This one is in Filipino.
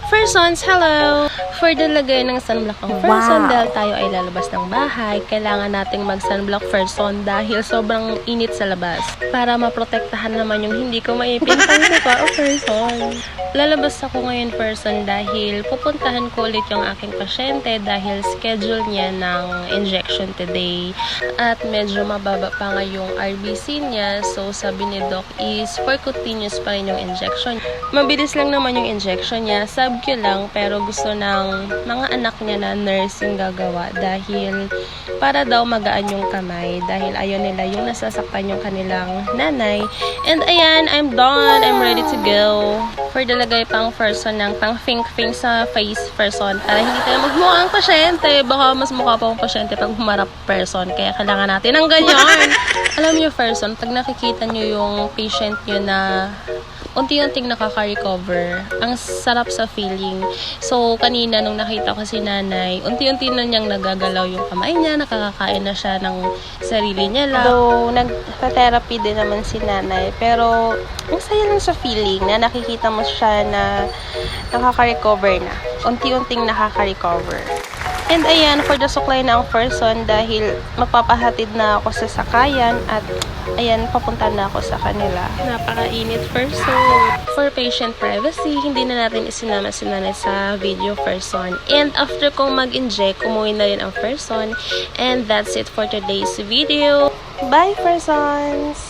Persons, hello! For the lagay ng sunblock ang person, dahil tayo ay lalabas ng bahay, kailangan nating mag-sunblock person dahil sobrang init sa labas. Para maprotektahan naman yung hindi ko maipin pang mukha o person. Lalabas ako ngayon person dahil pupuntahan ko ulit yung aking pasyente dahil schedule niya ng injection today. At medyo mababa pa nga yung RBC niya, so sabi ni Doc is for continuous pa rin yung injection. Mabilis lang naman yung injection niya, sub-Q lang, pero gusto ng mga anak niya na nursing gagawa dahil para daw magaan yung kamay dahil ayaw nila yung nasasaktan yung kanilang nanay. And ayan, I'm done. I'm ready to go. For dalagay pang person ng pang fink-fink sa face person para hindi tayo magmukha ang pasyente. Baka mas mukha pa ang pasyente pag humarap person. Kaya kailangan natin ng ganyan. Alam niyo person, pag nakikita niyo yung patient niyo na unti-unting nakaka-recover. Ang sarap sa feeling. So, kanina nung nakita ko si nanay, unti-unti na niyang nagagalaw yung kamay niya, nakakakain na siya ng sarili niya lang. Though, nag-therapy din naman si nanay, pero ang saya lang sa feeling na nakikita mo siya na nakaka-recover na. Unti-unting nakaka-recover. And ayan, for the suklay na ang person dahil magpapahatid na ako sa sakayan at ayan, papunta na ako sa kanila. Napaka-init person. For patient privacy, hindi na natin isinama si nanay sa video person. And after kong mag-inject, umuwi na rin ang person. And that's it for today's video. Bye, persons!